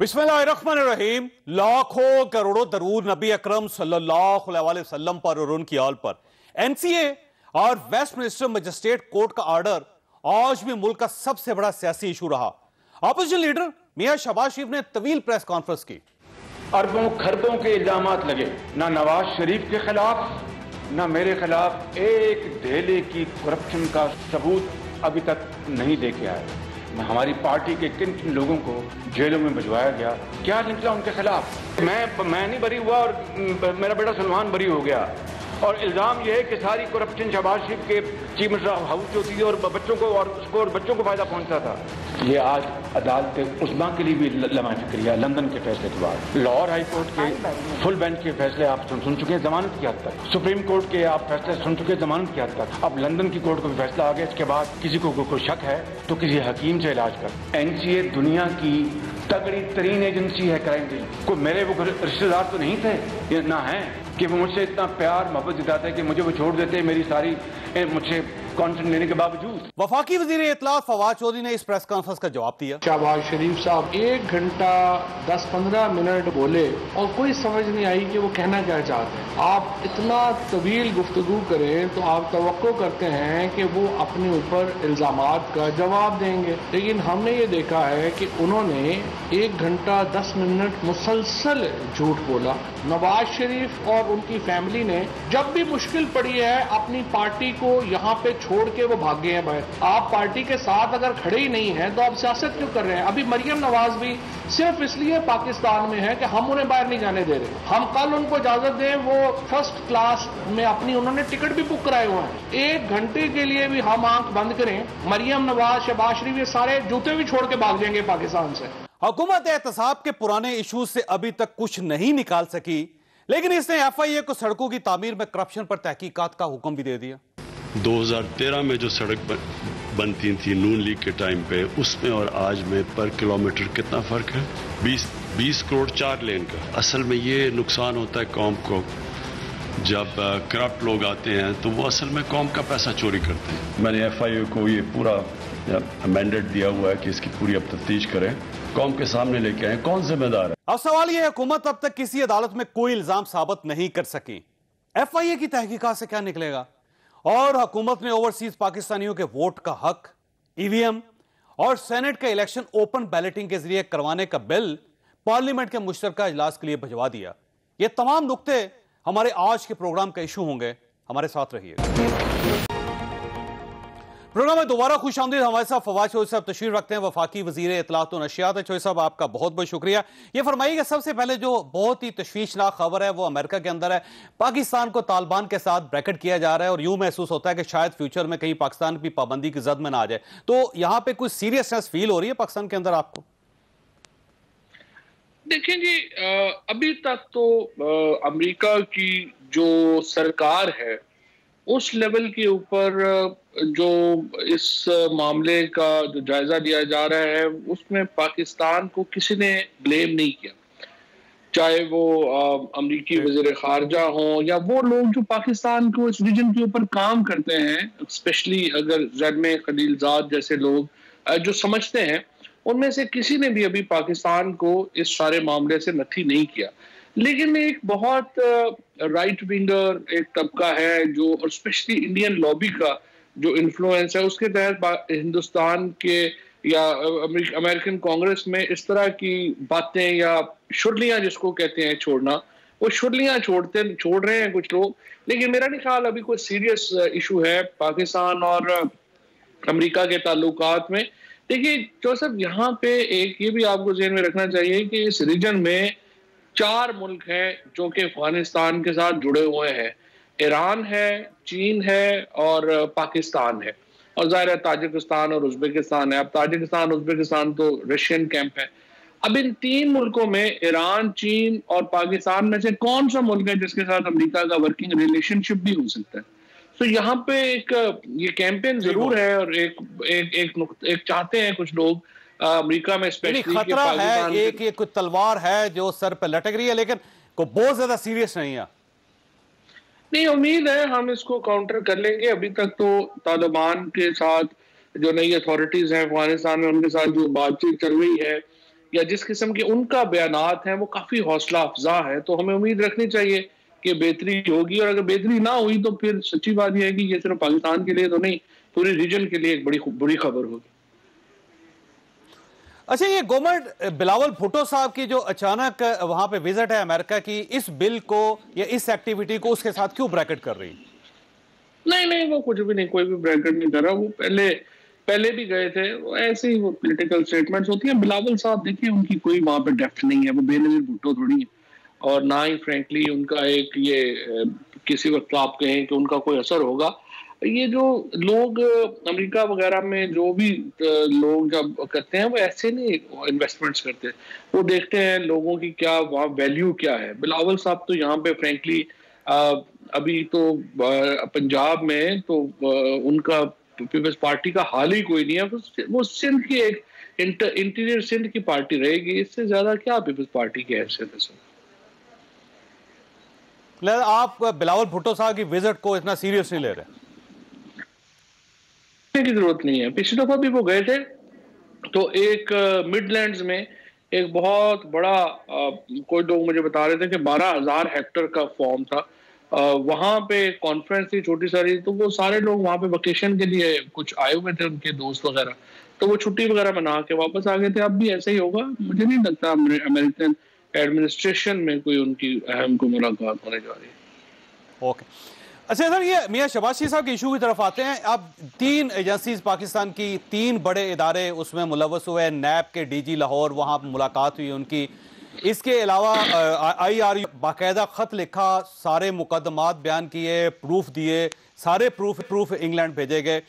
बिस्मिल्लाहिर्रहमानिर्रहीम। लाखों करोड़ों दरूद नबी अकरम सल्लल्लाहु अलैहि वसल्लम पर और उनकी आल पर। एनसीए और वेस्टमिनिस्टर मजिस्ट्रेट कोर्ट का ऑर्डर आज भी मुल्क का सबसे बड़ा सियासी इशू रहा। अपोजिशन लीडर मियां शहबाज शरीफ ने तवील प्रेस कॉन्फ्रेंस की। अरबों खरबों के इल्जामात लगे, ना नवाज शरीफ के खिलाफ ना मेरे खिलाफ एक धेले की करप्शन का सबूत अभी तक नहीं लेके आए। हमारी पार्टी के किन किन लोगों को जेलों में भिजवाया गया, क्या निकला उनके खिलाफ। मैं नहीं बरी हुआ और मेरा बेटा सलमान बरी हो गया। और इल्जाम यह है कि सारी करप्शन शहबाज शरीफ के चीफ मिनिस्टर हाउस जो थी और बच्चों को फायदा पहुंचा था। ये आज अदालत उस्मा के लिए भी लम्हा फिक्रिया। लंदन के फैसले के बाद लाहौर हाई कोर्ट के फुल बेंच के फैसले आप सुन चुके हैं जमानत की हद तक। सुप्रीम कोर्ट के आप फैसले सुन चुके हैं जमानत की हद तक। अब लंदन की कोर्ट का भी फैसला आ गया। इसके बाद किसी को कोई शक है तो किसी हकीम से इलाज कर। एनसीए दुनिया की तगड़ी तरीन एजेंसी है क्राइम की। कोई मेरे वो रिश्तेदार तो नहीं थे, ये ना है कि वो मुझसे इतना प्यार मोहब्बत जताते हैं कि मुझे वो छोड़ देते मेरी सारी मुझसे कॉन्ट्रैक्ट लेने के बावजूद। वफाकी वजीर इत्तलात फवाद चौधरी ने इस प्रेस कॉन्फ्रेंस का जवाब दिया। शहबाज शरीफ साहब 1 घंटा 10-15 मिनट बोले और कोई समझ नहीं आई कि वो कहना क्या चाहते हैं। आप इतना तवील गुफ्तगू करें तो आप तवक्को करते हैं कि वो अपने ऊपर इल्जामात का जवाब देंगे, लेकिन हमने ये देखा है कि उन्होंने 1 घंटा 10 मिनट मुसलसल झूठ बोला। नवाज शरीफ और उनकी फैमिली ने जब भी मुश्किल पड़ी है अपनी पार्टी को यहाँ पे छोड़ के वो भागे हैं बाहर। आप पार्टी के साथ अगर खड़े ही नहीं हैं तो आप सियासत क्यों कर रहे हैं। अभी मरियम नवाज भी सिर्फ इसलिए पाकिस्तान में है कि हम उन्हें बाहर नहीं जाने दे रहे। हम कल उनको इजाजत दें, वो फर्स्ट क्लास में अपनी उन्होंने टिकट भी बुक कराए हुए हैं। 1 घंटे के लिए भी हम आंख बंद करें, मरियम नवाज शहबाज शरीफ ये सारे जूते भी छोड़ के भाग जाएंगे पाकिस्तान से। हुकूमत एहतसाब के पुराने इशूज से अभी तक कुछ नहीं निकाल सकी, लेकिन इसने FIA को सड़कों की तामीर में करप्शन पर तहकीकात का हुक्म भी दे दिया। 2013 में जो सड़क बनती थी नून लीग के टाइम पे, उसमें और आज में पर किलोमीटर कितना फर्क है? 20 करोड़ 4 लेन का। असल में ये नुकसान होता है कौम को। जब करप्ट लोग आते हैं तो वो असल में कौम का पैसा चोरी करते हैं। मैंने FIA को ये पूरा मैंडेट दिया हुआ है कि इसकी पूरी अब तफ्तीश करें, कौम के सामने लेके आए कौन जिम्मेदार है। अब सवाल यह है, हुकूमत अब तक किसी अदालत में कोई इल्जाम साबित नहीं कर सकी। FIA की तहकीकात से क्या निकलेगा? और हुकूमत ने ओवरसीज पाकिस्तानियों के वोट का हक, EVM और सेनेट का इलेक्शन ओपन बैलेटिंग के जरिए करवाने का बिल पार्लियामेंट के मुश्तरका इजलास के लिए भिजवा दिया। ये तमाम नुक्ते हमारे आज के प्रोग्राम का इशू होंगे। हमारे साथ रहिए। प्रोग्राम में दोबारा खुशामदीद। हमारे साथ फवाद चौधरी साहब तशरीफ रखते हैं, वफाकी वजीर इत्तलात और नशियात। चौधरी साहब आपका बहुत बहुत शुक्रिया। ये फरमाइएगा, सबसे पहले जो बहुत ही तशवीशनाक खबर है वो अमेरिका के अंदर है। पाकिस्तान को तालिबान के साथ ब्रैकेट किया जा रहा है और यूं महसूस होता है कि शायद फ्यूचर में कहीं पाकिस्तान की पाबंदी की जद में ना आ जाए। तो यहां पर कुछ सीरियसनेस फील हो रही है पाकिस्तान के अंदर आपको? देखिए जी, अभी तक तो अमेरिका की जो सरकार है उस लेवल के ऊपर जो इस मामले का जो जायजा लिया जा रहा है उसमें पाकिस्तान को किसी ने ब्लेम नहीं किया, चाहे वो अमेरिकी वज़ीर ख़ारजा हों या वो लोग जो पाकिस्तान को इस रीजन के ऊपर काम करते हैं, स्पेशली अगर ज़रमे खलीलजाद जैसे लोग जो समझते हैं, उनमें से किसी ने भी अभी पाकिस्तान को इस सारे मामले से नथी नहीं किया। लेकिन एक बहुत राइट विंगर एक तबका है जो, और स्पेशली इंडियन लॉबी का जो इन्फ्लुएंस है, उसके तहत हिंदुस्तान के या अमेरिकन कांग्रेस में इस तरह की बातें या शुरलियां जिसको कहते हैं छोड़ना, वो शुरलियां छोड़ रहे हैं कुछ लोग। लेकिन मेरा नहीं ख्याल अभी कोई सीरियस इशू है पाकिस्तान और अमेरिका के ताल्लुकात में। देखिए जोसेफ, यहाँ पे एक ये भी आपको ज़हन में रखना चाहिए कि इस रीजन में 4 मुल्क हैं जो कि अफगानिस्तान के साथ जुड़े हुए हैं। ईरान है, चीन है और पाकिस्तान है, और ज़ाहिर है ताजिकिस्तान और उज़्बेकिस्तान है। अब ताजिकिस्तान उज़्बेकिस्तान तो रशियन कैंप है। अब इन 3 मुल्कों में ईरान, चीन और पाकिस्तान में से कौन सा मुल्क है जिसके साथ अमेरिका का वर्किंग रिलेशनशिप भी हो सकता है? तो यहाँ पे एक ये कैंपेन जरूर है और एक चाहते हैं कुछ लोग अमेरिका में स्पेशली खतरा है, एक कुछ तलवार है जो सर पे लटक रही है, लेकिन को बहुत ज्यादा सीरियस नहीं है। नहीं, उम्मीद है हम इसको काउंटर कर लेंगे। अभी तक तो तालिबान के साथ जो नई अथॉरिटीज हैं अफगानिस्तान में, उनके साथ जो बातचीत चल रही है या जिस किस्म के उनका बयानात हैं वो काफी हौसला अफजा है। तो हमें उम्मीद रखनी चाहिए कि बेहतरी होगी, और अगर बेहतरी ना हुई तो फिर सच्ची बात यह है कि ये सिर्फ पाकिस्तान के लिए तो नहीं, पूरे रीजन के लिए एक बुरी खबर होगी। अच्छा, ये गवर्नमेंट बिलावल भुट्टो साहब की जो अचानक वहां पे विजिट है अमेरिका की, इस बिल को या इस एक्टिविटी को उसके साथ क्यों ब्रैकेट कर रही? नहीं, वो कुछ भी नहीं, कोई भी ब्रैकेट नहीं कर रहा। वो पहले भी गए थे, वो ऐसे ही वो पॉलिटिकल स्टेटमेंट्स होती हैं। बिलावल साहब देखिए, उनकी कोई वहां पे डेप्थ नहीं है, वो बेनजीर भुट्टो थोड़ी है, और ना ही फ्रेंकली उनका एक ये किसी वक्त आप कहें कि उनका कोई असर होगा। ये जो लोग अमेरिका वगैरह में जो भी लोग जब करते हैं वो ऐसे नहीं इन्वेस्टमेंट्स करते, वो देखते हैं लोगों की क्या वहाँ वैल्यू क्या है। बिलावल साहब तो यहाँ पे फ्रेंकली अभी तो पंजाब में तो उनका पीपल्स पार्टी का हाल ही कोई नहीं है। वो सिंध की एक इंटीरियर सिंध की पार्टी रहेगी, इससे ज्यादा क्या पीपल्स पार्टी की हैसियत है। आप बिलावल भुट्टो साहब की विजिट को इतना सीरियस नहीं ले रहे? की जरूरत नहीं है। पिछली दफा भी वो गए थे तो एक मिडलैंड्स में एक बहुत बड़ा कोई लोग मुझे बता रहे थे कि 12,000 हेक्टेयर का फॉर्म था, वहां पे कॉन्फ्रेंस थी छोटी सारी, तो वो सारे लोग वहां पे वेकेशन के लिए कुछ आए हुए थे, उनके दोस्त वगैरह, तो वो छुट्टी वगैरह मना के वापस आ गए थे। अब भी ऐसे ही होगा, मुझे नहीं लगता अमेरिकन एडमिनिस्ट्रेशन में कोई उनकी अहम को मुलाकात होने जा रही है। ओके, अच्छा सर, ये मियां शहबाज शरीफ साहब के इशू की तरफ आते हैं। अब 3 एजेंसीज पाकिस्तान की, 3 बड़े इदारे उसमें मुलव्वस हुए। नैब के डीजी लाहौर, वहां मुलाकात हुई उनकी। इसके अलावा IRU बाकायदा खत लिखा, सारे मुकदमात बयान किए, प्रूफ दिए, सारे प्रूफ इंग्लैंड भेजे गए।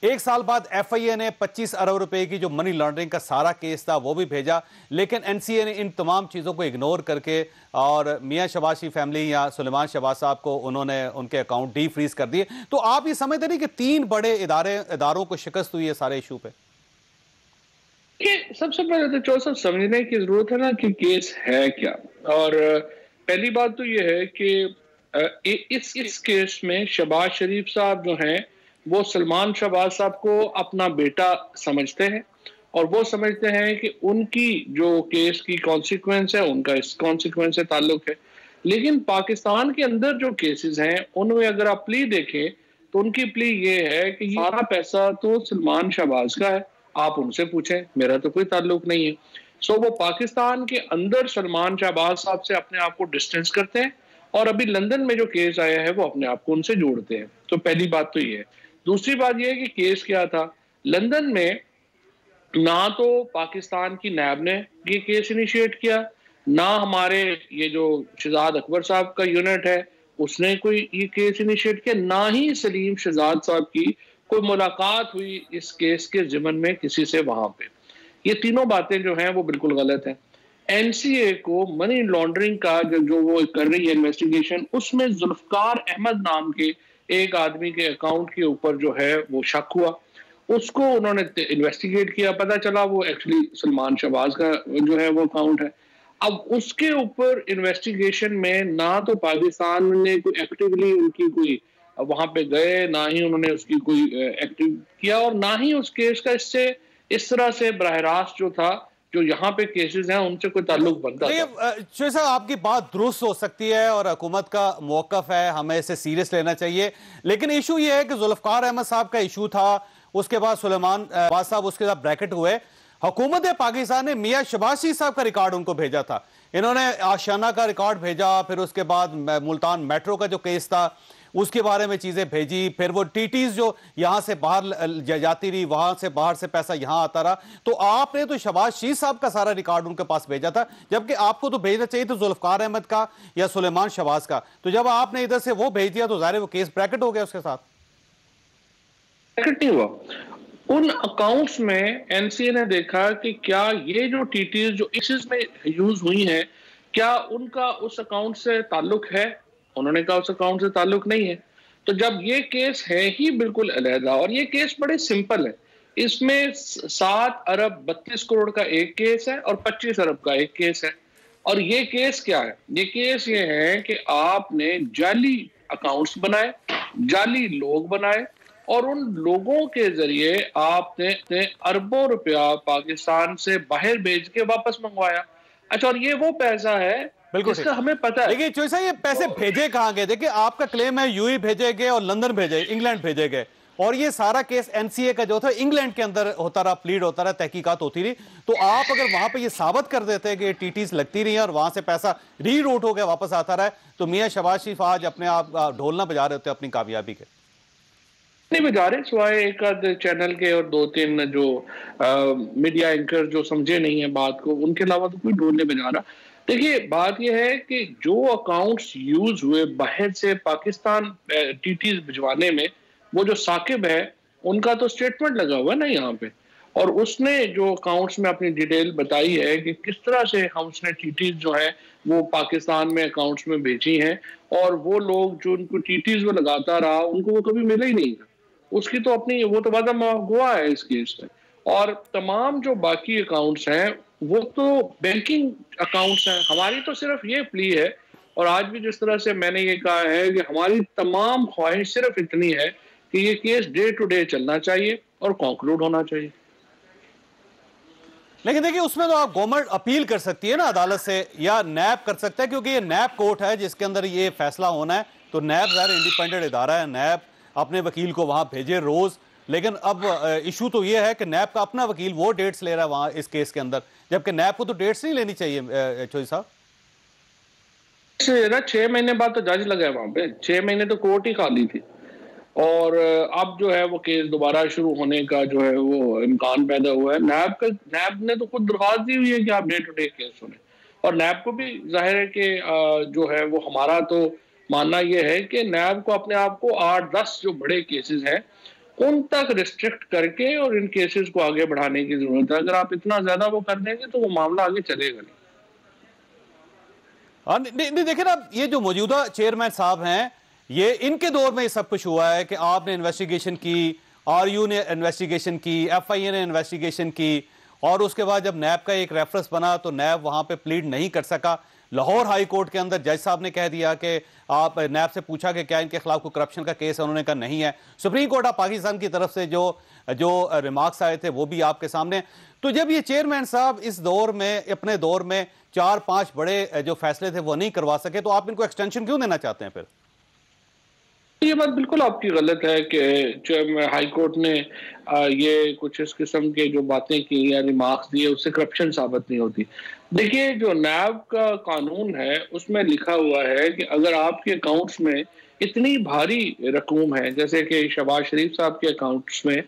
1 साल बाद FIA ने 25 अरब रुपए की जो मनी लॉन्ड्रिंग का सारा केस था वो भी भेजा, लेकिन NCA ने इन तमाम चीज़ों को इग्नोर करके और मियां शहबाज की फैमिली या सुलेमान शहबाज साहब को उन्होंने उनके अकाउंट डी फ्रीज कर दिए। तो आप ये समझते नहीं कि 3 बड़े इदारों को शिकस्त हुई है सारे इशू पे? सबसे पहले तो चौसा समझने की जरूरत है ना कि केस है क्या। और पहली बात तो ये है कि इस केस में शहबाज शरीफ साहब जो हैं वो सलमान शहबाज साहब को अपना बेटा समझते हैं, और वो समझते हैं कि उनकी जो केस की कॉन्सिक्वेंस है उनका इस कॉन्सिक्वेंस से ताल्लुक है। लेकिन पाकिस्तान के अंदर जो केसेस हैं उनमें अगर आप प्ली देखें तो उनकी प्ली ये है कि सारा पैसा तो सलमान शहबाज का है, आप उनसे पूछें, मेरा तो कोई ताल्लुक नहीं है। सो वो पाकिस्तान के अंदर सलमान शहबाज साहब से अपने आप को डिस्टेंस करते हैं, और अभी लंदन में जो केस आया है वो अपने आप को उनसे जोड़ते हैं। तो पहली बात तो ये है। दूसरी बात यह है कि केस क्या था लंदन में, ना तो पाकिस्तान की नैब ने ये केस इनिशिएट किया, ना हमारे ये जो शहजाद अकबर साहब का यूनिट है उसने कोई ये केस इनिशिएट किया, ना ही सलीम शहजाद साहब की कोई मुलाकात हुई इस केस के ज़िमन में किसी से वहां पे। ये तीनों बातें जो हैं वो बिल्कुल गलत हैं। NCA को मनी लॉन्ड्रिंग का जो वो कर रही है इन्वेस्टिगेशन, उसमें जुल्फकार अहमद नाम के एक आदमी के अकाउंट के ऊपर जो है वो शक हुआ, उसको उन्होंने इन्वेस्टिगेट किया, पता चला वो एक्चुअली सलमान शहबाज का जो है वो अकाउंट है। अब उसके ऊपर इन्वेस्टिगेशन में ना तो पाकिस्तान ने कोई एक्टिवली उनकी कोई वहां पे गए, ना ही उन्होंने उसकी कोई एक्टिव किया, और ना ही उस केस का इससे इस तरह से बराह रास्त जो था जो यहाँ पे केसेस हैं उनसे कोई ताल्लुक बनता था। साहब, आपकी बात दुरुस्त हो सकती है और हुकूमत का मौकफ है, हमें इसे सीरियस लेना चाहिए, लेकिन इशू ये है कि जुल्फकार अहमद साहब का इशू था, उसके बाद सुलेमान साहब उसके साथ ब्रैकेट हुए। हुकूमत पाकिस्तान ने मियां शहबाज शरीफ साहब का रिकॉर्ड उनको भेजा था, इन्होंने आशियाना का रिकॉर्ड भेजा, फिर उसके बाद मुल्तान मेट्रो का जो केस था उसके बारे में चीजें भेजी, फिर वो टीटीज जो यहां से बाहर जाती रही, वहां से बाहर से पैसा यहां आता रहा। तो आपने तो शहबाज शरीफ साहब का सारा रिकॉर्ड उनके पास भेजा था, जबकि आपको तो भेजना चाहिए तो जुल्फकार अहमद का या सुलेमान शहबाज का। तो जब आपने इधर से वो भेज दिया तो जाहिर वो केस ब्रैकेट हो गया, उसके साथ ब्रैकेट नहीं हुआ। उन अकाउंट्स में NCA ने देखा कि क्या ये जो टीटीज जो केसेस में यूज हुई हैं क्या उनका उस अकाउंट से ताल्लुक है, उन्होंने कहा उस अकाउंट से ताल्लुक नहीं है। तो जब ये केस है ही बिल्कुल अलहदा, और ये केस बड़े सिंपल है, इसमें 7 अरब 32 करोड़ का एक केस है और 25 अरब का एक केस है। और ये केस क्या है? ये केस ये है कि आपने जाली अकाउंट्स बनाए, जाली लोग बनाए, और उन लोगों के जरिए आपने अरबों रुपया पाकिस्तान से बाहर भेज के वापस मंगवाया। अच्छा, और ये वो पैसा है जिसका हमें पता है। देखिए चोई साहब, ये पैसे भेजे कहां गए? देखिए आपका क्लेम है यूएई भेजे गए और लंदन भेजे, इंग्लैंड भेजे गए, और ये सारा केस एनसीए का जो था इंग्लैंड के अंदर होता रहा, प्लीड होता रहा, तहकीकात होती रही। तो आप अगर वहां पे ये साबित कर देते हैं कि टीटीज लगती रही है और वहां से पैसा रीरूट हो गया वापस आता रहा है, तो मियां शहबाज शरीफ आज अपने आप ढोल ना बजा रहे होते अपनी कामयाबी के। नहीं बजा रहे, सिवाय एक आध चैनल के और 2-3 जो मीडिया एंकर जो समझे नहीं है बात को, उनके अलावा तो कोई ढोल नहीं बजा रहा। देखिए बात यह है कि जो अकाउंट्स यूज हुए बाहर से पाकिस्तान टीटीज भिजवाने में, वो जो साकिब है उनका तो स्टेटमेंट लगा हुआ है ना यहाँ पे, और उसने जो अकाउंट्स में अपनी डिटेल बताई है कि किस तरह से हम उसने टीटीज जो है वो पाकिस्तान में अकाउंट्स में भेजी हैं, और वो लोग जो उनको टीटीज वो लगाता रहा उनको वो कभी मिला ही नहीं। उसकी तो अपनी वो तो वादा हुआ है इस केस में। और तमाम जो बाकी अकाउंट्स हैं वो तो बैंकिंग अकाउंट्स हैं। हमारी तो सिर्फ ये प्ली है, और आज भी जिस तरह से मैंने ये कहा है कि हमारी तमाम ख्वाहिश सिर्फ इतनी है कि ये केस डे टू डे चलना चाहिए और कंक्लूड होना चाहिए। लेकिन देखिए उसमें तो आप गवर्नमेंट अपील कर सकती है ना अदालत से, या नैब कर सकता है, क्योंकि ये नैब कोर्ट है जिसके अंदर ये फैसला होना है। तो नैब ज़ाहिर इंडिपेंडेंट इदारा है, नैब अपने वकील को वहां भेजे रोज। लेकिन अब इशू तो ये है कि नैब का अपना वकील वो डेट्स ले रहा है वहां इस केस के अंदर, जबकि नैब को तो डेट्स नहीं लेनी चाहिए। चौधरी साहब 6 महीने बाद तो जज लगा है वहां पे, 6 महीने तो कोर्ट ही खाली थी, और अब जो है वो केस दोबारा शुरू होने का जो है वो इम्कान पैदा हुआ है। नैब ने तो खुद दरख्वास्त दी हुई है कि आप डे टू डे केस सुने, और नैब को भी जाहिर है कि जो है वो हमारा तो मानना यह है कि नैब को अपने आप को 8-10 जो बड़े केसेस हैं उन तक रिस्ट्रिक्ट करके और इन केसेस को आगे बढ़ाने की जरूरत है। अगर आप इतना ज्यादा वो कर देंगे तो वो मामला आगे चलेगा नहीं। नहीं देखिए ना, ये जो मौजूदा चेयरमैन साहब हैं, ये इनके दौर में ये सब कुछ हुआ है कि आपने इन्वेस्टिगेशन की, आरयू ने इन्वेस्टिगेशन की, एफआईए ने इन्वेस्टिगेशन की, और उसके बाद जब नैब का एक रेफरेंस बना तो नैब वहां पे प्लीड नहीं कर सका। लाहौर हाई कोर्ट के अंदर जज साहब ने कह दिया कि आप नैब से पूछा कि क्या इनके खिलाफ कोई करप्शन का केस है, उन्होंने कहा नहीं है। सुप्रीम कोर्ट ऑफ पाकिस्तान की तरफ से जो रिमार्क्स आए थे वो भी आपके सामने। तो जब ये चेयरमैन साहब इस दौर में, अपने दौर में 4-5 बड़े जो फैसले थे वो नहीं करवा सके, तो आप इनको एक्सटेंशन क्यों देना चाहते हैं फिर? ये बात बिल्कुल आपकी गलत है कि हाई कोर्ट ने ये कुछ इस किस्म के जो बातें की या रिमार्क्स दिए उससे करप्शन साबित नहीं होती। देखिए जो नैब का कानून है उसमें लिखा हुआ है कि अगर आपके अकाउंट्स में इतनी भारी रकूम है, जैसे कि शहबाज शरीफ साहब के अकाउंट्स में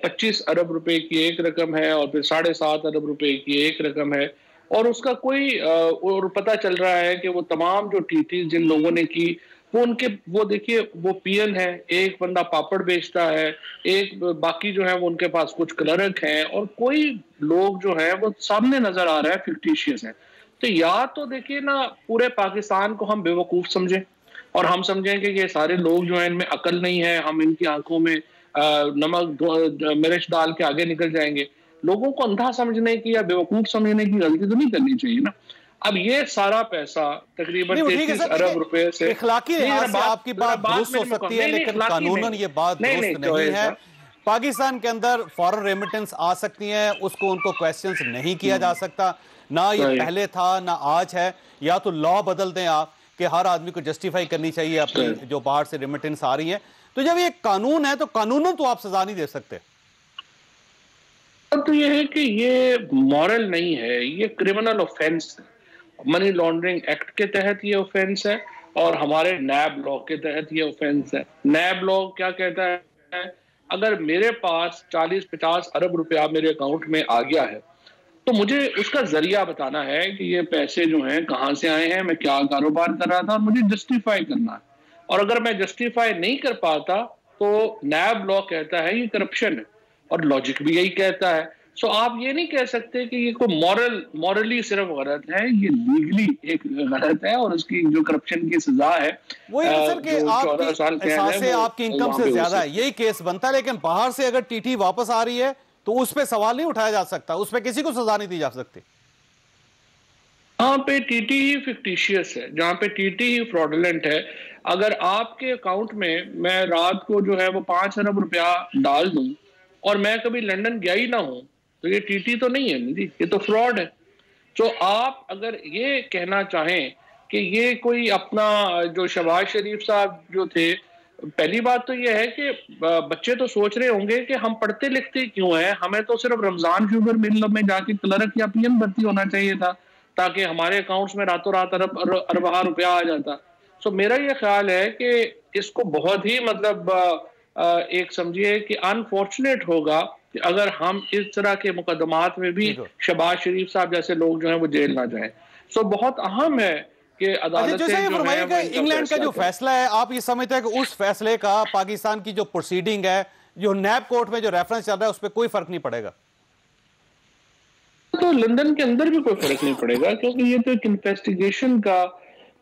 25 अरब रुपए की एक रकम है और फिर 7.5 अरब रुपए की एक रकम है, और उसका कोई और पता चल रहा है कि वो तमाम जो टीटी जिन लोगों ने की वो देखिए वो पीएन है, एक बंदा पापड़ बेचता है, एक बाकी जो है वो उनके पास कुछ क्लर्क हैं, और कोई लोग जो है वो सामने नजर आ रहा है फिक्टिशियस है। तो या तो देखिए ना पूरे पाकिस्तान को हम बेवकूफ समझें और हम समझें कि ये सारे लोग जो हैं इनमें अकल नहीं है, हम इनकी आंखों में नमक मिर्च डाल के आगे निकल जाएंगे। लोगों को अंधा समझने की या बेवकूफ समझने की गलती तो नहीं करनी चाहिए ना। अब ये सारा पैसा तकरीबन 33 अरब रुपए से, इखलाकी लिहाज से आपकी बात दुरुस्त हो सकती है, लेकिन कानूनन ये बात दुरुस्त नहीं है। पाकिस्तान के अंदर फॉरेन रेमिटेंस आ सकती है, उसको उनको क्वेश्चंस नहीं किया जा सकता, ना ये पहले था ना आज है। या तो लॉ बदल दें आप कि हर आदमी को जस्टिफाई करनी चाहिए अपनी जो बाहर से रेमिटेंस आ रही है। तो जब ये कानून है तो कानूनन तो आप सजा नहीं दे सकते। तो ये है कि ये मॉरल नहीं है, ये क्रिमिनल ऑफेंस है। मनी लॉन्ड्रिंग एक्ट के तहत ये ऑफेंस है और हमारे नैब लॉ के तहत ये ऑफेंस है। नैब लॉ क्या कहता है, अगर मेरे पास 40-50 अरब रुपया मेरे अकाउंट में आ गया है तो मुझे उसका जरिया बताना है कि ये पैसे जो हैं कहाँ से आए हैं, मैं क्या कारोबार कर रहा था, और मुझे जस्टिफाई करना है। और अगर मैं जस्टिफाई नहीं कर पाता तो नैब लॉ कहता है ये करप्शन है, और लॉजिक भी यही कहता है। सो आप ये नहीं कह सकते कि ये कोई मॉरली सिर्फ गलत है, ये लीगली एक गलत है, और उसकी जो करप्शन की सजा है वो सर के 14 साल से आपकी इनकम से ज्यादा है, यही केस बनता है। लेकिन बाहर से अगर टीटी वापस आ रही है तो उस पर सवाल नहीं उठाया जा सकता, उस पर किसी को सजा नहीं दी जा सकती। जहाँ पे टीटी ही फिक्टिशियस है, जहाँ पे टीटी ही फ्रॉडुलेंट है, अगर आपके अकाउंट में मैं रात को जो है वो 5 अरब रुपया डाल दूं और मैं कभी लंदन गया ही ना हूं, तो ये टीटी तो नहीं है जी, ये तो फ्रॉड है। तो आप अगर ये कहना चाहें कि ये कोई अपना, जो शहबाज शरीफ साहब जो थे, पहली बात तो ये है कि बच्चे तो सोच रहे होंगे कि हम पढ़ते लिखते क्यों हैं, हमें तो सिर्फ रमजान शुगर मिल में जाके क्लर्क या पीएन भर्ती होना चाहिए था ताकि हमारे अकाउंट्स में रातों रात अरबा रुपया आ जाता। सो मेरा ये ख्याल है कि इसको बहुत ही मतलब एक समझिए कि अनफॉर्चुनेट होगा कि अगर हम इस तरह के मुकदमात में भी शहबाज शरीफ साहब जैसे लोग जो हैं वो जेल ना जाएं। सो बहुत अहम है कि अदालत इंग्लैंड का जो फैसला है, आप ये समझते हैं कि उस फैसले का पाकिस्तान की जो प्रोसीडिंग है, जो नैब कोर्ट में जो रेफरेंस चल रहा है, उस पर कोई फर्क नहीं पड़ेगा? तो लंदन के अंदर भी कोई फर्क नहीं पड़ेगा, क्योंकि ये तो एक इन्वेस्टिगेशन का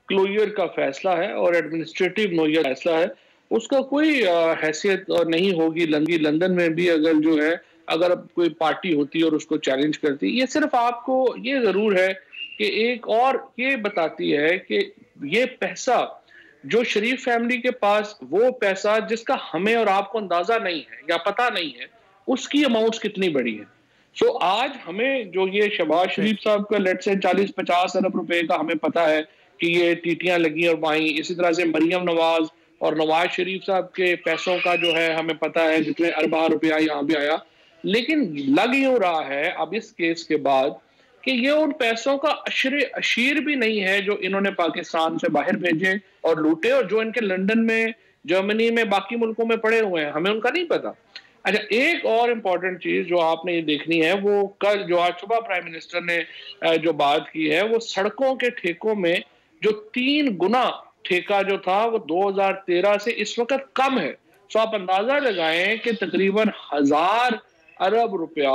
क्लोजर का फैसला है और एडमिनिस्ट्रेटिव नोयर फैसला है, उसका कोई हैसियत नहीं होगी। लंदन में भी अगर जो है, अगर कोई पार्टी होती है और उसको चैलेंज करती, ये सिर्फ आपको ये जरूर है कि एक और ये बताती है कि ये पैसा जो शरीफ फैमिली के पास, वो पैसा जिसका हमें और आपको अंदाजा नहीं है या पता नहीं है, उसकी अमाउंट्स कितनी बड़ी है। सो आज हमें जो ये शहबाज शरीफ साहब का लेट से 40-50 अरब रुपए का हमें पता है कि ये टीटियां लगी और वहीं, इसी तरह से मरियम नवाज और नवाज शरीफ साहब के पैसों का जो है हमें पता है जितने अरबा रुपया यहाँ भी आया। लेकिन लग यूं रहा है अब इस केस के बाद कि ये उन पैसों का अशीर भी नहीं है जो इन्होंने पाकिस्तान से बाहर भेजे और लूटे, और जो इनके लंदन में, जर्मनी में, बाकी मुल्कों में पड़े हुए हैं, हमें उनका नहीं पता। अच्छा, एक और इम्पॉर्टेंट चीज जो आपने ये देखनी है, वो कल जो आज सुबह प्राइम मिनिस्टर ने जो बात की है, वो सड़कों के ठेकों में जो 3 गुना ठेका जो था वो 2013 से इस वक्त कम है। तो आप अंदाजा लगाएं कि तकरीबन 1000 अरब रुपया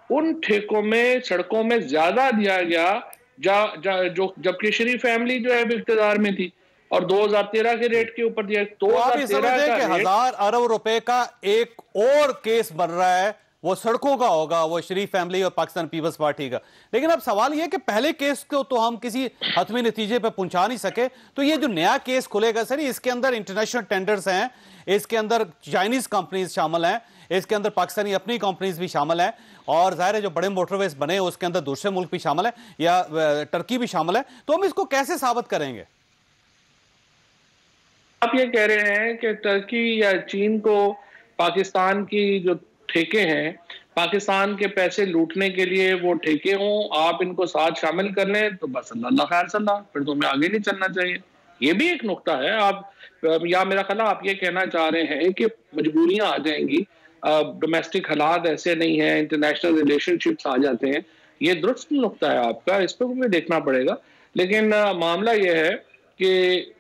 उन ठेकों में, सड़कों में ज्यादा दिया गया जो जबकि शरीफ फैमिली जो है इख्तियार में थी, और 2013 के रेट के ऊपर दिया। तो आप ये समझते हैं कि 1000 अरब रुपए का एक और केस बन रहा है, वो सड़कों का होगा, वो शरीफ फैमिली और पाकिस्तान पीपल्स पार्टी का। लेकिन अब सवाल ये कि पहले केस को तो हम किसी हतमी नतीजे पे पहुंचा नहीं सके, तो ये जो नया केस खुलेगा सर, इसके अंदर इंटरनेशनल टेंडर्स हैं, इसके अंदर चाइनीज कंपनीज शामिल हैं, इसके अंदर पाकिस्तानी अपनी कंपनीज भी शामिल हैं, और जाहिर है जो बड़े मोटरवेज बने उसके अंदर दूसरे मुल्क भी शामिल है या टर्की भी शामिल है। तो हम इसको कैसे साबित करेंगे? आप ये कह रहे हैं कि टर्की या चीन को पाकिस्तान की जो ठेके हैं, पाकिस्तान के पैसे लूटने के लिए वो ठेके हों, आप इनको साथ शामिल कर लें तो बस अल्लाह खैर सल्ला, फिर तो हमें आगे नहीं चलना चाहिए। ये भी एक नुक्ता है। आप या मेरा ख्याल आप ये कहना चाह रहे हैं कि मजबूरियां आ जाएंगी, डोमेस्टिक हालात ऐसे नहीं है, इंटरनेशनल रिलेशनशिप्स आ जाते हैं। ये दुरुस्त नुक्ता है आपका, इस पर भी देखना पड़ेगा। लेकिन मामला ये है कि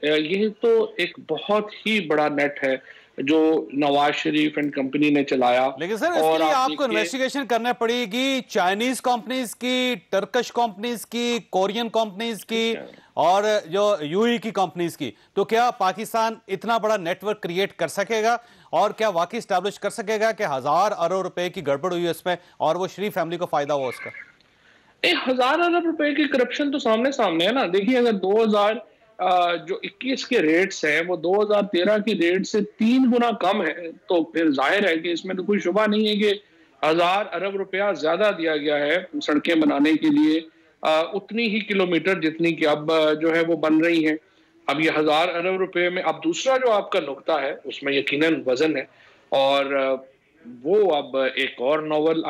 ये तो एक बहुत ही बड़ा नेट है जो नवाज शरीफ एंड कंपनी ने चलाया। लेकिन सर इसके लिए आपको इन्वेस्टिगेशन करना पड़ेगी चाइनीज कंपनीज की, टर्किश कंपनीज की, कोरियन कंपनीज की और जो यूएई की कंपनीज की। तो क्या पाकिस्तान इतना बड़ा नेटवर्क क्रिएट कर सकेगा और क्या वाकई स्टैब्लिश कर सकेगा कि 1000 अरब रुपए की गड़बड़ हुई उसमें और वो शरीफ फैमिली को फायदा हुआ उसका? 1000 अरब रुपए की करप्शन तो सामने सामने है ना। देखिए, अगर 2021 के रेट्स हैं वो 2013 की रेट से 3 गुना कम है, तो फिर जाहिर है कि इसमें तो कोई शुबा नहीं है कि 1000 अरब रुपया ज्यादा दिया गया है सड़कें बनाने के लिए, उतनी ही किलोमीटर जितनी कि अब जो है वो बन रही हैं। अब ये 1000 अरब रुपए में, अब दूसरा जो आपका नुक्ता है उसमें यकीनन वजन है, और वो अब एक और नोवल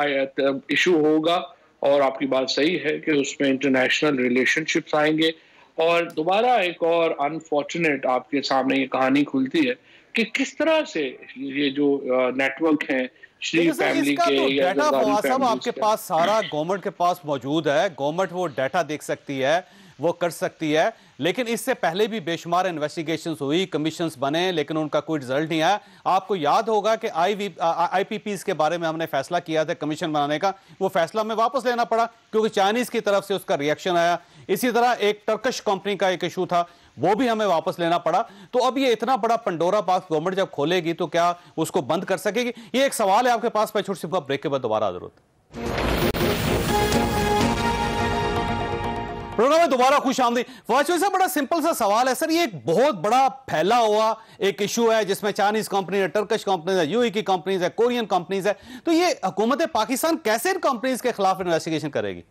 इशू होगा। और आपकी बात सही है कि उसमें इंटरनेशनल रिलेशनशिप्स आएंगे, और दोबारा एक और अनफॉर्चुनेट आपके सामने ये कहानी खुलती है कि किस तरह से ये जो नेटवर्क हैं शरीफ फैमिली के या डाटा सब आपके पास सारा गवर्नमेंट के पास मौजूद है, गवर्नमेंट वो डाटा देख सकती है, वो कर सकती है। लेकिन इससे पहले भी बेशुमार इन्वेस्टिगेशंस हुई, कमीशंस बने, लेकिन उनका कोई रिजल्ट नहीं आया। आपको याद होगा कि आईपीपीस के बारे में हमने फैसला किया था कमीशन बनाने का, वो फैसला हमें वापस लेना पड़ा क्योंकि चाइनीज की तरफ से उसका रिएक्शन आया। इसी तरह एक टर्किश कंपनी का एक इशू था, वो भी हमें वापस लेना पड़ा। तो अब ये इतना बड़ा पंडोरा बॉक्स गवर्नमेंट जब खोलेगी तो क्या उसको बंद कर सकेगी? ये एक सवाल है आपके पास। मैं छोटी सी ब्रेक के बाद दोबारा जरूरत। प्रोग्राम में दोबारा खुश आमदी। फवाद चौधरी साहब, बड़ा सिंपल सा सवाल है सर, ये एक बहुत बड़ा फैला हुआ एक इशू है जिसमें चाइनीज कंपनी है, टर्किश कंपनीज है, यूएई की कंपनीज है, कोरियन कंपनीज है, तो ये हुकूमत पाकिस्तान कैसे इन कंपनीज के खिलाफ इन्वेस्टिगेशन करेगी?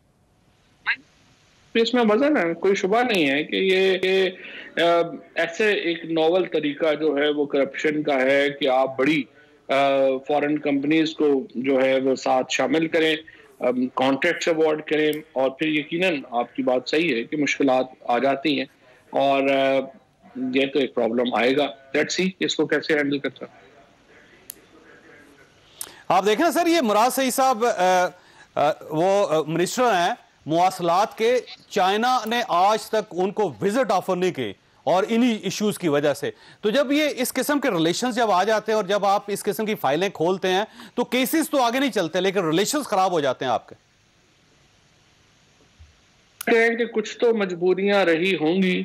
इसमें वजन है, कोई शुबा नहीं है कि ये ऐसे एक नॉवल तरीका जो है वो करप्शन का है कि आप बड़ी फॉरेन कंपनीज को जो है वो साथ शामिल करें, कॉन्ट्रैक्ट्स अवार्ड करें, और फिर यकीनन आपकी बात सही है कि मुश्किलात आ जाती हैं, और ये तो एक प्रॉब्लम आएगा। लेट्स सी इसको कैसे हैंडल करता है। आप देखें ना सर, ये मुराद सईद साहब वो मिनिस्टर हैं मुवासलात के, चाइना ने आज तक उनको विजिट ऑफर नहीं की और इन्हीं इश्यूज की वजह से। तो जब ये इस किस्म के रिलेशंस जब आ जाते हैं और जब आप इस किस्म की फाइलें खोलते हैं तो केसेस तो आगे नहीं चलते, लेकिन रिलेशंस खराब हो जाते हैं आपके। कि कुछ तो मजबूरियां रही होंगी,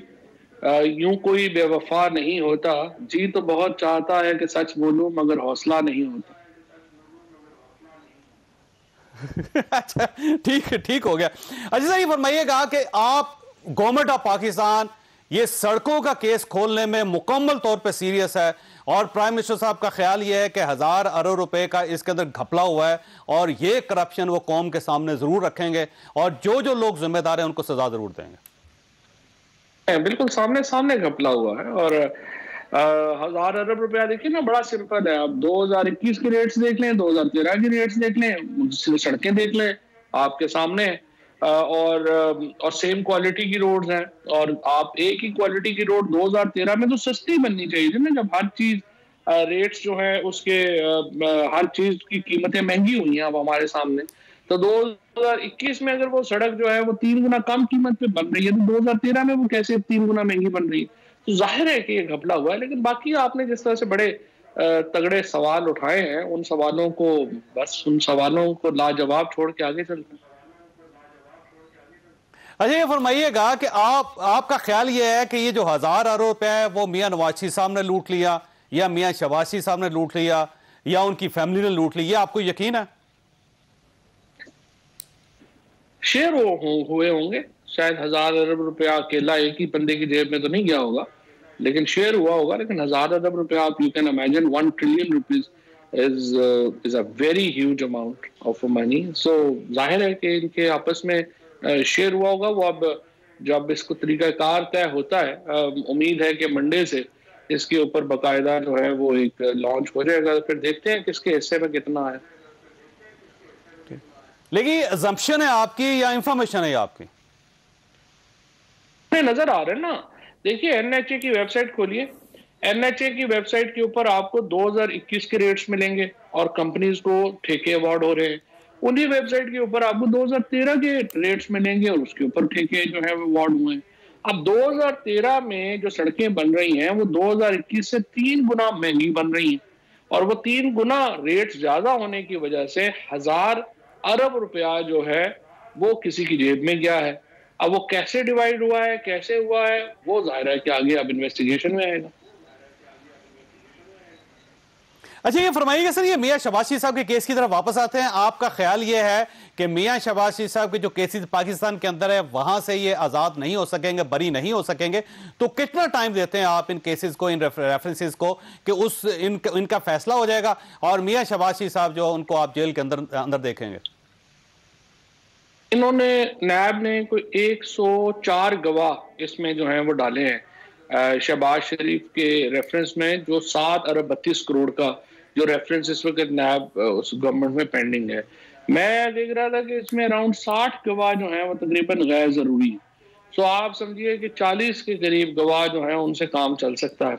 यूं कोई बेवफा नहीं होता, जी तो बहुत चाहता है कि सच बोलूं मगर हौसला नहीं होता। अच्छा, ठीक हो गया। अच्छा सर, ये फरमाइएगा कि आप गवर्नमेंट ऑफ पाकिस्तान ये सड़कों का केस खोलने में मुकम्मल तौर पे सीरियस है, और प्राइम मिनिस्टर साहब का ख्याल ये है कि 1000 अरब रुपए का इसके अंदर घपला हुआ है, और ये करप्शन वो कौम के सामने जरूर रखेंगे, और जो जो लोग जिम्मेदार हैं उनको सजा जरूर देंगे। बिल्कुल सामने सामने घपला हुआ है, और 1000 अरब रुपया देखिए ना, बड़ा सिंपल है। आप 2021 के रेट्स देख लें, 2013 के रेट्स देख लें, सड़कें देख लें आपके सामने, और सेम क्वालिटी की रोड्स हैं, और आप एक ही क्वालिटी की रोड 2013 में तो सस्ती बननी चाहिए ना, जब हर चीज रेट्स जो है उसके हर चीज की कीमतें महंगी हुई हैं अब हमारे सामने। तो 2021 में अगर वो सड़क जो है वो 3 गुना कम कीमत पे बन रही है, तो 2013 में वो कैसे 3 गुना महंगी बन रही है? तो जाहिर है कि ये घपला हुआ है। लेकिन बाकी आपने जिस तरह से बड़े तगड़े सवाल उठाए हैं, उन सवालों को लाजवाब छोड़ के आगे चलते हैं। अच्छा, ये फरमाइएगा कि आपका ख्याल ये है कि ये जो 1000 अरब रुपए है वो मियां नवाज शरीफ साहब ने लूट लिया, या मियां शहबाज शरीफ साहब ने लूट लिया, या उनकी फैमिली ने लूट ली, ये आपको यकीन है? शेयर हुए होंगे शायद। 1000 अरब रुपया अकेला एक ही बंदे की जेब में तो नहीं गया होगा, लेकिन शेयर हुआ होगा। लेकिन 1000 अरब रुपया, आप you can imagine 1 trillion rupees is a very huge amount of money. So जाहिर है कि इनके आपस में शेयर हुआ होगा। वो अब जब इसको तरीकाकार तय होता है, उम्मीद है कि मंडे से इसके ऊपर बाकायदा जो है वो एक लॉन्च हो जाएगा, फिर देखते हैं किसके हिस्से में कितना है। लेकिन अजम्पशन है आपकी या इंफॉर्मेशन है आपकी? नजर आ रहा है ना, देखिए एनएचए की वेबसाइट खोलिए, एनएचए की वेबसाइट के ऊपर आपको 2021 के रेट्स मिलेंगे और कंपनीज को ठेके अवार्ड हो रहे हैं। उन्हीं वेबसाइट के ऊपर आपको 2013 के रेट्स मिलेंगे और उसके ऊपर ठेके जो है वो अवार्ड हुए हैं। अब 2013 में जो सड़कें बन रही हैं वो 2021 से 3 गुना महंगी बन रही हैं, और वो 3 गुना रेट्स ज्यादा होने की वजह से 1000 अरब रुपया जो है वो किसी की जेब में गया है। अब वो कैसे डिवाइड हुआ है, कैसे हुआ है, वो जाहिर है कि आगे अब इन्वेस्टिगेशन में आएगा। अच्छा, ये फरमाइएगा सर, ये मियां शहबाज शरीफ साहब के केस की तरफ वापस आते हैं। आपका ख्याल ये है कि मियां शहबाज शरीफ साहब के जो केसेस पाकिस्तान के अंदर है वहां से ये आजाद नहीं हो सकेंगे, बरी नहीं हो सकेंगे, तो कितना टाइम देते हैं आप इन केसेस को, इन रेफरेंसेस को, कि इनका फैसला हो जाएगा और मियां शहबाज शरीफ साहब जो उनको आप जेल के अंदर देखेंगे? इन्होंने नैब ने कोई 104 गवाह इसमें जो हैं वो डाले हैं शहबाज शरीफ के रेफरेंस में, जो 7 अरब 32 करोड़ का जो रेफरेंस इस वक्त नैब उस गवर्नमेंट में पेंडिंग है। मैं देख रहा था कि इसमें अराउंड 60 गवाह जो हैं वो तकरीबन गैर जरूरी है। सो आप समझिए कि 40 के करीब गवाह जो हैं उनसे काम चल सकता है।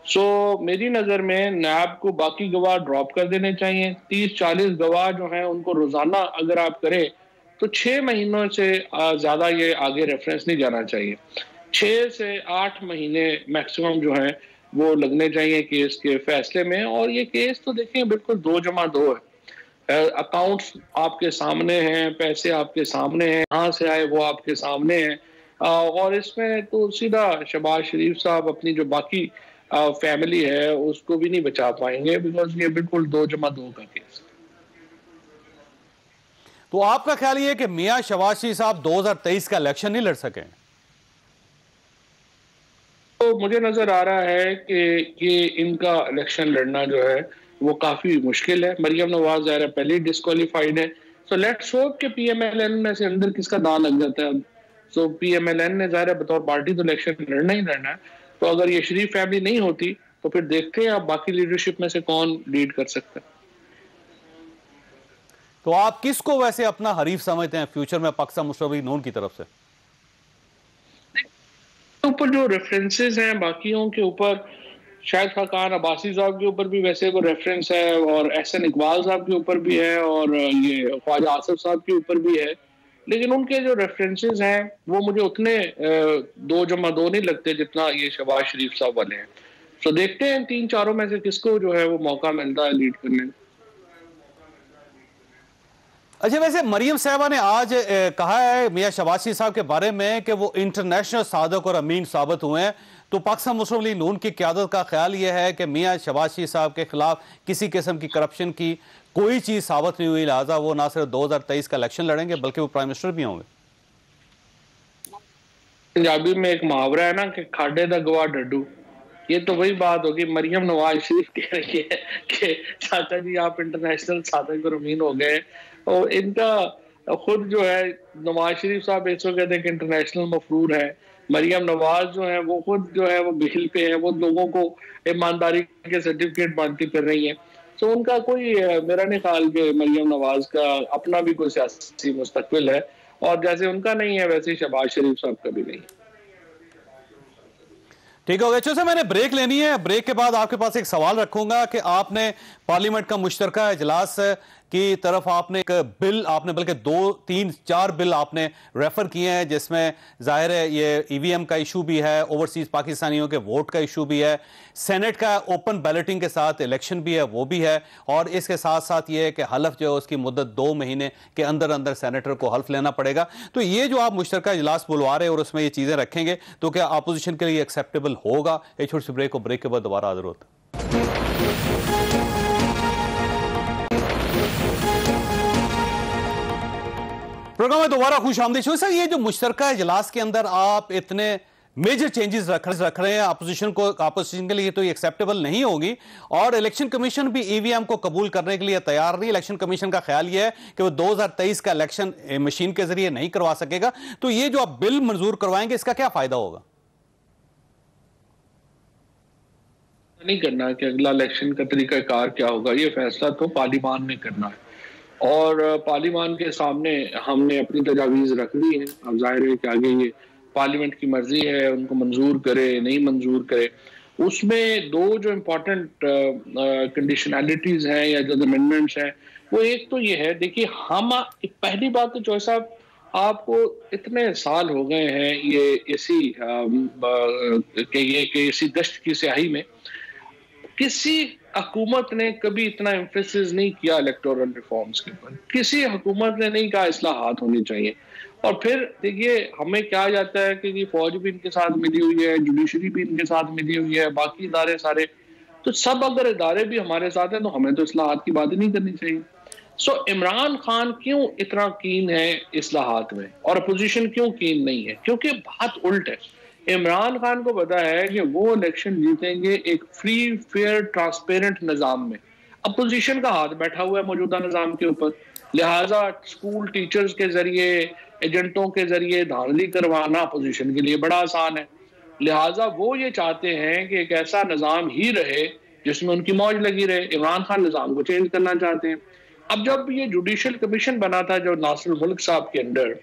सो मेरी नज़र में नैब को बाकी गवाह ड्रॉप कर देने चाहिए। 30-40 गवाह जो हैं उनको रोजाना अगर आप करें तो 6 महीनों से ज्यादा ये आगे रेफरेंस नहीं जाना चाहिए। 6 से 8 महीने मैक्सिमम जो है वो लगने चाहिए केस के फैसले में। और ये केस तो देखें बिल्कुल 2+2 है। अकाउंट्स आपके सामने हैं, पैसे आपके सामने हैं, कहाँ से आए वो आपके सामने हैं, और इसमें तो सीधा शहबाज शरीफ साहब अपनी जो बाकी फैमिली है उसको भी नहीं बचा पाएंगे, बिकॉज ये बिल्कुल 2+2 का केस। तो आपका ख्याल ये है कि मियां शहबाज शरीफ साहब 2023 का इलेक्शन नहीं लड़ सके? तो मुझे नजर आ रहा है कि ये इनका इलेक्शन लड़ना जो है वो काफी मुश्किल है। मरियम नवाज ज़ाहिर है पहले ही डिस्क्वालीफाइड है। सो लेट्स होप कि पीएमएलएन में से अंदर किसका दांव लग जाता है। सो पीएमएलएन ने ज़ाहिर है बतौर पार्टी तो इलेक्शन लड़ना ही लड़ना है। तो अगर ये शरीफ फैमिली नहीं होती तो फिर देखते हैं आप बाकी लीडरशिप में से कौन लीड कर सकता है। तो आप किसको वैसे अपना हरीफ समझते हैं फ्यूचर में पाकिस्तान मुस्लिम लीग नून की तरफ से? ऊपर जो रेफरेंसेस हैं बाकियों के ऊपर, शायद खान अब्बासी साहब के ऊपर भी वैसे वो रेफरेंस है, और एहसन इकबाल साहब के ऊपर भी है, और ये ख्वाजा आसिफ साहब के ऊपर भी है। लेकिन उनके जो रेफरेंसेस हैं वो मुझे उतने 2+2 नहीं लगते जितना ये शहबाज शरीफ साहब वाले हैं। तो देखते हैं 3-4 में से किसको जो है वो मौका मिलता है लीड करने का। अच्छा, वैसे मरियम साहबा ने आज कहा है मियां शहबाज शरीफ साहब के बारे में कि वो इंटरनेशनल सादक और अमीन साबित हुए हैं। तो पाकिस्तान मुस्लिम लीग नून की क़यादत का ख्याल यह है कि मियां शहबाज शरीफ साहब के खिलाफ किसी किस्म की करप्शन की कोई चीज साबित नहीं हुई, लिहाजा वो ना सिर्फ 2023 का इलेक्शन लड़ेंगे बल्कि वो प्राइम मिनिस्टर भी होंगे। पंजाबी में एक मुहावरा है ना कि खाडे दा गवाह डड्डू। ये तो वही बात होगी, मरियम नवाज शरीफ कह रही है कि चाचा जी आप इंटरनेशनल सादक और अमीन हो गए, और इनका खुद जो है नवाज शरीफ साहब इस वक्त कहते हैं कि इंटरनेशनल मफरूर है। मरियम नवाज जो है वो खुद जो है वो बिल पे है, वो लोगों को ईमानदारी के सर्टिफिकेट बांटती फिर रही है। तो उनका कोई मेरा नहीं ख्याल कि मरियम नवाज का अपना भी कोई सियासी मुस्तकबिल है, और जैसे उनका नहीं है वैसे शहबाज शरीफ साहब का भी नहीं। ठीक हो गया। चलो, मैंने ब्रेक लेनी है। ब्रेक के बाद आपके पास एक सवाल रखूंगा कि आपने पार्लियामेंट का मुश्तरका इजलास की तरफ आपने एक बिल, आपने बल्कि 2-3-4 बिल आपने रेफर किए हैं, जिसमें जाहिर है ये ईवीएम का इशू भी है, ओवरसीज पाकिस्तानियों के वोट का इशू भी है, सेनेट का ओपन बैलेटिंग के साथ इलेक्शन भी है, वो भी है, और इसके साथ साथ ये है कि हल्फ जो है उसकी मुद्दत 2 महीने के अंदर अंदर सेनेटर को हल्फ लेना पड़ेगा। तो ये जो आप मुश्तरका इजलास बुलवा रहे हैं और उसमें ये चीजें रखेंगे, तो क्या अपोजिशन के लिए एक्सेप्टेबल होगा? एक छोटी सी ब्रेक को, ब्रेक के बाद दोबारा हाजिर होता है। प्रोग्राम में दोबारा खुश आमदीद। सर, ये जो मुश्तरका इजलास के अंदर आप इतने मेजर चेंजेस रख रहे हैं अपोजिशन के लिए, तो ये एक्सेप्टेबल नहीं होगी, और इलेक्शन कमीशन भी ईवीएम को कबूल करने के लिए तैयार नहीं। इलेक्शन कमीशन का ख्याल ये है कि वो 2023 का इलेक्शन मशीन के जरिए नहीं करवा सकेगा। तो ये जो आप बिल मंजूर करवाएंगे, इसका क्या फायदा होगा? नहीं करना कि अगला इलेक्शन का तरीकाकार क्या होगा, ये फैसला तो पार्लियामान ने करना है, और पार्लियामान के सामने हमने अपनी तजावीज़ रख दी है। अब जाहिर है कि आगे ये पार्लियामेंट की मर्जी है, उनको मंजूर करे नहीं मंजूर करे। उसमें 2 जो इम्पोर्टेंट कंडीशनैलिटीज़ हैं या जो अमेंडमेंट्स हैं, वो एक तो ये है, देखिए हम पहली बात तो चौधरी साहब आपको इतने साल हो गए हैं ये इसी दश्त की स्याही में किसी हुकूमत ने कभी इतना एम्फेसिस नहीं किया इलेक्टोरल रिफॉर्म्स के ऊपर। किसी हुकूमत ने नहीं कहा इस्लाहात होनी चाहिए। और फिर देखिए हमें क्या आ जाता है कि फौज भी इनके साथ मिली हुई है, जुडिशरी भी इनके साथ मिली हुई है, बाकी इदारे सारे, तो सब अगर इदारे भी हमारे साथ हैं तो हमें तो इस्लाहात की बात ही नहीं करनी चाहिए। सो इमरान खान क्यों इतना कीन है इस्लाहात में और अपोजिशन क्यों कीन नहीं है? क्योंकि बात उल्ट है। इमरान खान को पता है कि वो इलेक्शन जीतेंगे एक फ्री फेयर ट्रांसपेरेंट निज़ाम में। अपोजिशन का हाथ बैठा हुआ है मौजूदा निज़ाम के ऊपर, लिहाजा स्कूल टीचर्स के जरिए, एजेंटों के जरिए धांधली करवाना अपोजिशन के लिए बड़ा आसान है। लिहाजा वो ये चाहते हैं कि एक ऐसा निज़ाम ही रहे जिसमें उनकी मौज लगी रहे। इमरान खान निज़ाम को चेंज करना चाहते हैं। अब जब ये जुडिशल कमीशन बना था जो नासिर मुल्क साहब के अंडर,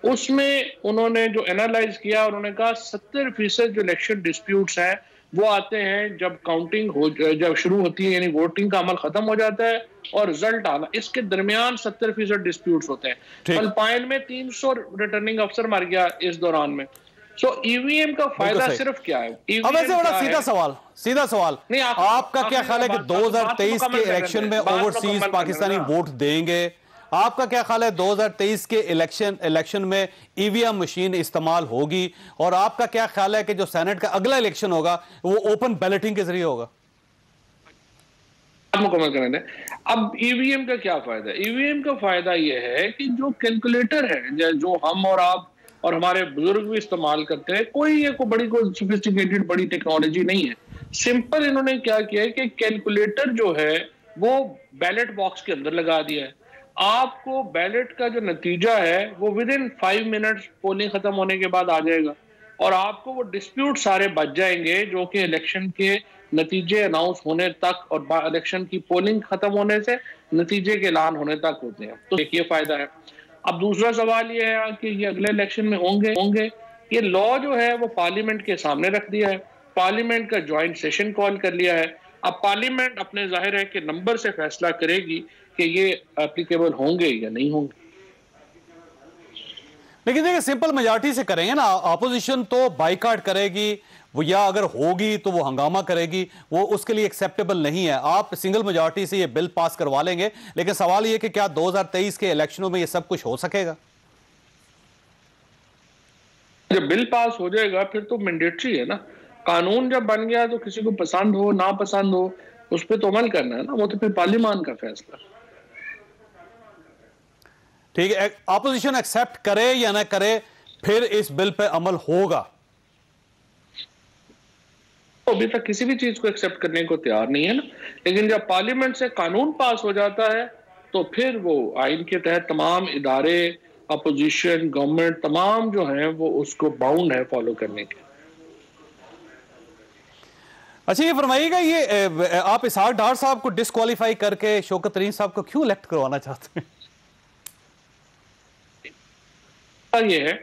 उसमें उन्होंने जो एनालाइज किया, उन्होंने कहा 70% जो इलेक्शन डिस्प्यूट्स हैं वो आते हैं जब काउंटिंग जब शुरू होती है, यानी वोटिंग का अमल खत्म हो जाता है और रिजल्ट आना, इसके दरमियान 70% डिस्प्यूट्स होते हैं। फिलिपाइन में 300 रिटर्निंग अफसर मर गया इस दौरान में। सो ईवीएम का फायदा सिर्फ क्या है? अब ऐसे बड़ा सीधा सवाल नहीं, आपका क्या ख्याल है कि 2023 के इलेक्शन में ओवरसीज पाकिस्तानी वोट देंगे? आपका क्या ख्याल है 2023 के इलेक्शन में ईवीएम मशीन इस्तेमाल होगी? और आपका क्या ख्याल है कि जो सेनेट का अगला इलेक्शन होगा वो ओपन बैलेटिंग के जरिए होगा? मुकम्मल करने दें। अब ईवीएम का क्या फायदा है? ईवीएम का फायदा यह है कि जो कैलकुलेटर है, जो हम और आप और हमारे बुजुर्ग भी इस्तेमाल करते हैं, कोई बड़ी सोफिस्टिकेटेड बड़ी टेक्नोलॉजी नहीं है। सिंपल इन्होंने क्या किया है कि कैलकुलेटर जो है वो बैलेट बॉक्स के अंदर लगा दिया है। आपको बैलेट का जो नतीजा है वो विद इन 5 मिनट्स पोलिंग खत्म होने के बाद आ जाएगा, और आपको वो डिस्प्यूट सारे बच जाएंगे जो कि इलेक्शन के नतीजे अनाउंस होने तक और इलेक्शन की पोलिंग खत्म होने से नतीजे के ऐलान होने तक होते हैं। तो एक ये फायदा है। अब दूसरा सवाल ये है कि ये अगले इलेक्शन में होंगे। ये लॉ जो है वो पार्लियामेंट के सामने रख दिया है, पार्लियामेंट का ज्वाइंट सेशन कॉल कर लिया है। अब पार्लियामेंट अपने जाहिर है कि नंबर से फैसला करेगी कि ये एप्लीकेबल होंगे या नहीं होंगे। लेकिन देखिए सिंपल मेजॉरिटी से करेंगे ना, अपोजिशन तो बाइकआउट करेगी वो, या अगर होगी तो वो हंगामा करेगी, वो उसके लिए एक्सेप्टेबल नहीं है। आप सिंगल मेजॉरिटी से ये बिल पास करवा लेंगे, लेकिन सवाल ये कि क्या 2023 के इलेक्शनों में ये सब कुछ हो सकेगा? जब बिल पास हो जाएगा फिर तो मैंडेटरी है ना। कानून जब बन गया तो किसी को पसंद हो ना पसंद हो उस पर तो अमल करना है ना, वो तो फिर पार्लियामान का फैसला। ठीक है, अपोजिशन एक्सेप्ट करे या ना करे, फिर इस बिल पे अमल होगा। तो अभी तक किसी भी चीज को एक्सेप्ट करने को तैयार नहीं है ना, लेकिन जब पार्लियामेंट से कानून पास हो जाता है तो फिर वो आइन के तहत तमाम इदारे, अपोजिशन, गवर्नमेंट तमाम जो हैं वो उसको बाउंड है फॉलो करने के। अच्छा ये फरमाइएगा, ये आप इसहाक डार साहब को डिस्क्वालीफाई करके शौकत तरीन साहब को क्यों इलेक्ट करवाना चाहते हैं? ये है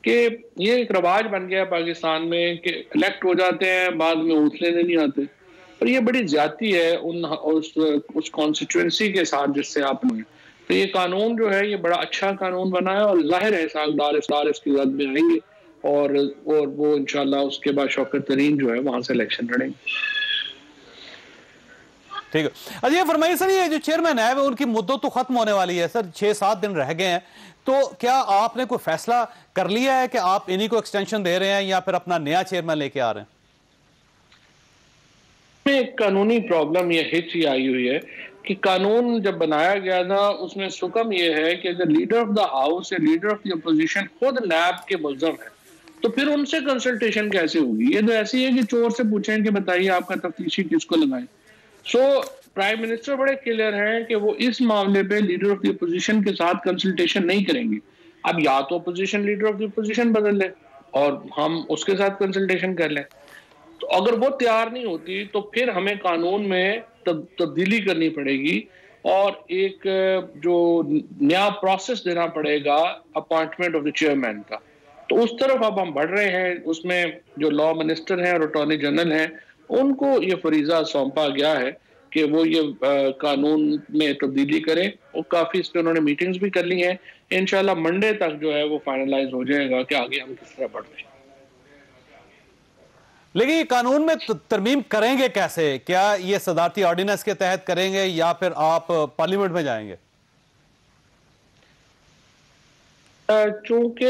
कि ये एक रवाज बन गया पाकिस्तान में कि इलेक्ट हो जाते हैं बाद में उठने नहीं आते, और ये बड़ी ज्यादती है उस कॉन्स्टिट्यूएंसी के साथ जिससे आप हुए। तो ये कानून जो है ये बड़ा अच्छा कानून बना है, और जाहिर है इसहाक डार इसकी रद में आएंगे, और वो इंशाल्लाह उसके बाद शौकत तरीन जो है वहां से इलेक्शन लड़ेंगे। ठीक है। अच्छा ये फरमाइए सर, ये जो चेयरमैन है उनकी मुद्दत तो खत्म होने वाली है सर, 6-7 दिन रह गए हैं, तो क्या आपने कोई फैसला कर लिया है कि आप इन्हीं को एक्सटेंशन दे रहे हैं या फिर अपना नया चेयरमैन लेके आ रहे हैं? एक कानूनी प्रॉब्लम ये हिच ही आई हुई है कि कानून जब बनाया गया था उसमें सुकम ये है कि अगर लीडर ऑफ द हाउस या लीडर ऑफ द अपोजिशन खुद नैब के मुल्ज़म है तो फिर उनसे कंसल्टेशन कैसे होगी? ये तो ऐसी है कि चोर से पूछें कि बताइए आपका तफ्तीशी किसको लगाएं। सो प्राइम मिनिस्टर बड़े क्लियर हैं कि वो इस मामले पे लीडर ऑफ द अपोजिशन के साथ कंसल्टेशन नहीं करेंगे। अब या तो opposition leader of the opposition बदल ले और हम उसके साथ कंसल्टेशन कर लें, तो अगर वो तैयार नहीं होती तो फिर हमें कानून में तब्दीली करनी पड़ेगी और एक जो नया प्रोसेस देना पड़ेगा अपॉइंटमेंट ऑफ द चेयरमैन का। तो उस तरफ अब हम बढ़ रहे हैं। उसमें जो लॉ मिनिस्टर हैं और अटॉर्नी जनरल हैं उनको ये फरीजा सौंपा गया है कि वो ये कानून में तब्दीली करें, और काफी इस पर उन्होंने मीटिंग्स भी कर ली हैं। इंशाल्लाह मंडे तक जो है वो फाइनलाइज हो जाएगा कि आगे हम किस तरह बढ़ रहे हैं। लेकिन ये कानून में तरमीम करेंगे कैसे? क्या ये सदारती ऑर्डिनेंस के तहत करेंगे या फिर आप पार्लियामेंट में जाएंगे? चूंकि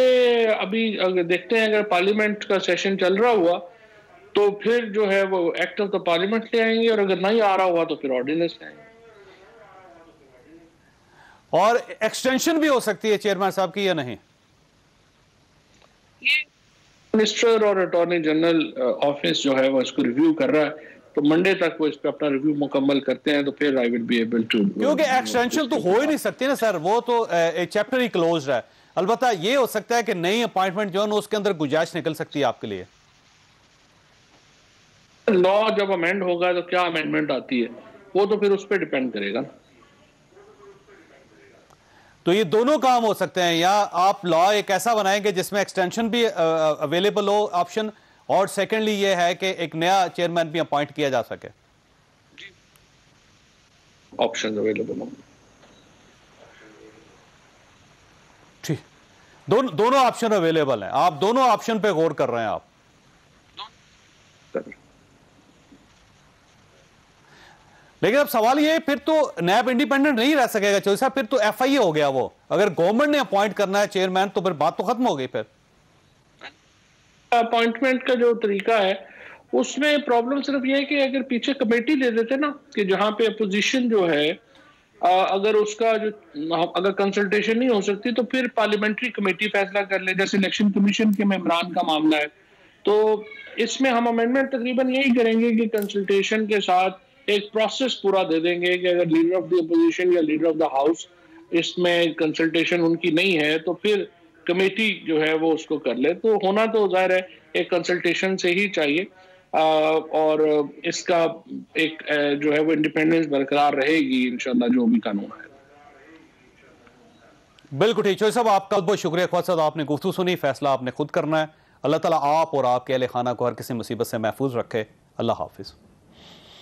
अभी अगर देखते हैं अगर पार्लियामेंट का सेशन चल रहा हुआ तो फिर जो है वो एक्ट ऑफ द पार्लियामेंट ले आएंगे, और अगर नहीं आ रहा हुआ तो फिर ऑर्डिनेंस ले आएंगे। और एक्सटेंशन भी हो सकती है चेयरमैन साहब की या नहीं? मिनिस्टर और अटॉर्नी जनरल ऑफिस जो है वो इसको रिव्यू कर रहा है, तो मंडे तक वो इस पे अपना रिव्यू मुकम्मल करते हैं तो फिर I will be able to. क्योंकि एक्सटेंशन तो हो ही नहीं सकती ना सर, वो तो चैप्टर ही क्लोज्ड है। अलबत्ता ये हो सकता है कि नई अपॉइंटमेंट जो है उसके अंदर गुंजाइश निकल सकती है आपके लिए। लॉ जब अमेंड होगा तो क्या अमेंडमेंट आती है वो तो फिर उस पर डिपेंड करेगा। तो ये दोनों काम हो सकते हैं, या आप लॉ एक ऐसा बनाएंगे जिसमें एक्सटेंशन भी अवेलेबल हो ऑप्शन, और सेकेंडली ये है कि एक नया चेयरमैन भी अपॉइंट किया जा सके। ऑप्शन अवेलेबल हो। ठीक, दोनों ऑप्शन अवेलेबल हैं, आप दोनों ऑप्शन पे गौर कर रहे हैं आप। लेकिन अब सवाल ये, फिर तो नैब इंडिपेंडेंट नहीं रह सकेगा चौधरी साहब, फिर तो एफआईए हो गया वो। अगर गवर्नमेंट ने अपॉइंट करना है चेयरमैन तो फिर बात तो खत्म हो गई। फिर अपॉइंटमेंट का जो तरीका है उसमें प्रॉब्लम सिर्फ ये है कि अगर पीछे कमेटी दे देते ना कि जहां पे अपोजिशन जो है अगर उसका जो अगर कंसल्टेशन नहीं हो सकती तो फिर पार्लियामेंट्री कमेटी फैसला कर ले, जैसे इलेक्शन कमीशन के मेंबरान का मामला है। तो इसमें हम अमेंडमेंट तकरीबन यही करेंगे कि कंसल्टेशन के साथ एक प्रोसेस पूरा दे देंगे कि अगर लीडर ऑफ द अपोजिशन या लीडर ऑफ द हाउस इसमें कंसल्टेशन उनकी नहीं है तो फिर कमेटी जो है वो उसको कर ले। तो होना तो जाहिर है एक कंसल्टेशन से ही चाहिए, और इसका एक जो है वो इंडिपेंडेंस बरकरार रहेगी इंशाल्लाह जो भी कानून है। बिल्कुल ठीक। चौधरी साहब आपका बहुत बहुत शुक्रिया। ख्वाजा साहब आपने गुफ्तगू सुनी, फैसला आपने खुद करना है। अल्लाह ताला आप और आपके अहले खाना को हर किसी मुसीबत से महफूज रखे। अल्लाह हाफिज।